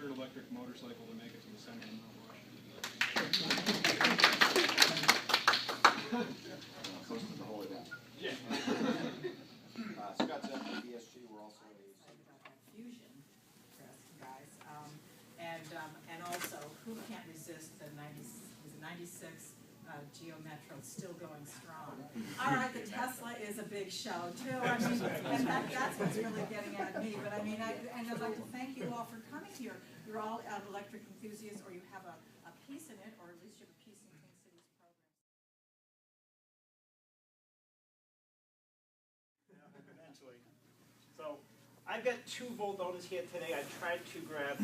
standard electric motorcycle to make it to the center of Mount Washington. Close to the whole event. Yeah. Scott's at the BSG. We're also excited about that fusion for us guys, and also who can't resist the 96 Geo Metro still going strong. All right, the Tesla is a big show too. I mean, and that's what's really getting at me. But I mean, I'd like to thank you all for coming here. You're all electric enthusiasts, or you have a piece in it, or at least you have a piece in King City's program. Eventually. So I've got 2 Volt owners here today. I tried to grab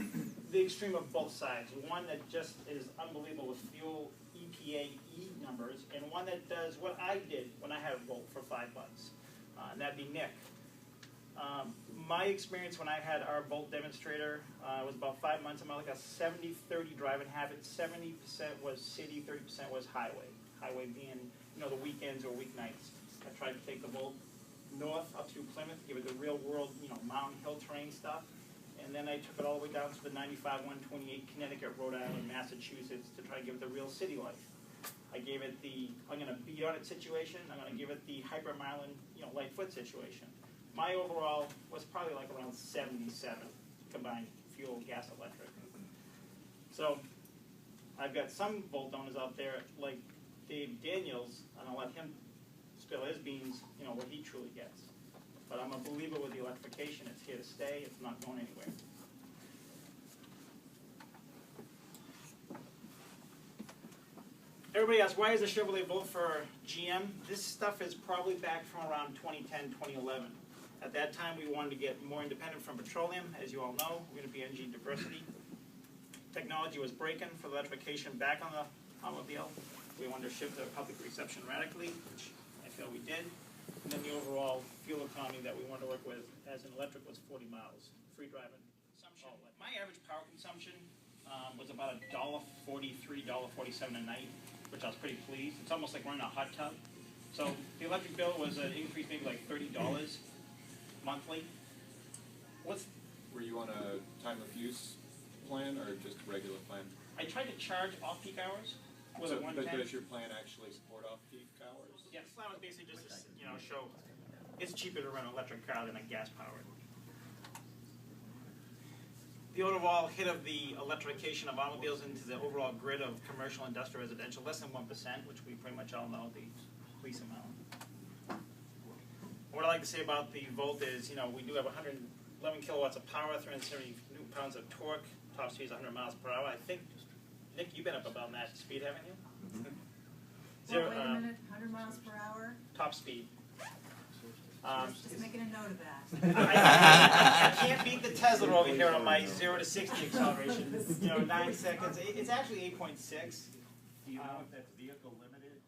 the extreme of both sides. One that just is unbelievable with fuel EPA numbers, and one that does what I did when I had a Volt for $5, and that'd be Nick. My experience when I had our Volt demonstrator was about 5 months. I'm like a 70-30 driving habit. 70% was city, 30% was highway. Highway being, the weekends or weeknights. I tried to take the Volt north up through Plymouth, give it the real world, mountain hill terrain stuff. And then I took it all the way down to the 95, 128, Connecticut, Rhode Island, Massachusetts to try to give it the real city life. I gave it the, I'm going to beat on it situation. I'm going to give it the hyper-miling, light foot situation. My overall was probably like around 77 combined fuel, gas, electric. So I've got some Volt owners out there like Dave Daniels, and I'll let him spill his beans, what he truly gets. But I'm a believer with the electrification. It's here to stay. It's not going anywhere. Everybody asks, why is the Chevrolet Volt for GM? This stuff is probably back from around 2010, 2011. At that time, we wanted to get more independent from petroleum. As you all know, we're going to be energy diversity. Technology was breaking for the electrification back on the automobile. We wanted to shift the public reception radically, which I feel we did. And then the overall fuel economy that we wanted to work with as an electric was 40 miles, free driving consumption. My average power consumption was about $1.43, $1.47 a night, which I was pretty pleased. It's almost like running a hot tub. So the electric bill was an increase maybe like $30 monthly. Were you on a time of use plan or just a regular plan? I tried to charge off-peak hours. Was So, it 110? but does your plan actually support off-peak hours? Yeah, the plan was basically just to, show it's cheaper to run an electric car than a gas-powered. The overall hit of the electrification of automobiles into the overall grid of commercial, industrial, residential, less than 1%, which we pretty much all know the police amount. What I like to say about the Volt is, we do have 111 kilowatts of power, 370 newton-pounds of torque, top speed is 100 miles per hour. I think, Nick, you've been up about that speed, haven't you? Well, wait a minute, 100 miles per hour? Top speed. Just making a note of that. I can't beat the Tesla over here on my 0 to 60 acceleration. 9 seconds. It's actually 8.6. Do you know if that's vehicle limited?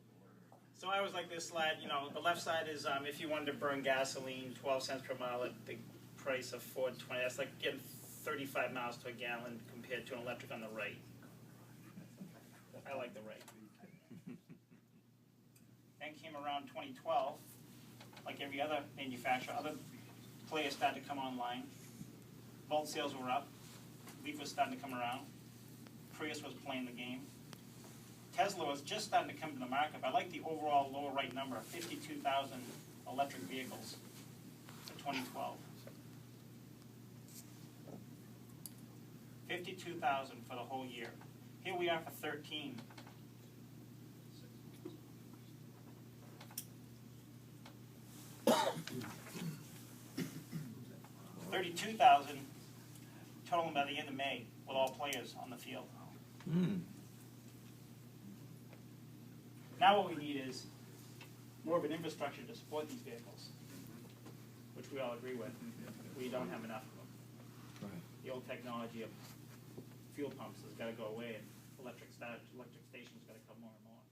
So I always like this slide. The left side is if you wanted to burn gasoline, 12 cents per mile at the price of $4.20. That's like getting 35 miles to a gallon compared to an electric on the right. I like the right. Then came around 2012. Like every other manufacturer, other players started to come online. Volt sales were up. Leaf was starting to come around. Prius was playing the game. Tesla was just starting to come to the market. But I like the overall lower right number, 52,000 electric vehicles for 2012. 52,000 for the whole year. Here we are for 13. 32,000 total by the end of May with all players on the field. Now what we need is more of an infrastructure to support these vehicles, which we all agree with. We don't have enough of them. The old technology of fuel pumps has got to go away, and electric stations got to come more and more.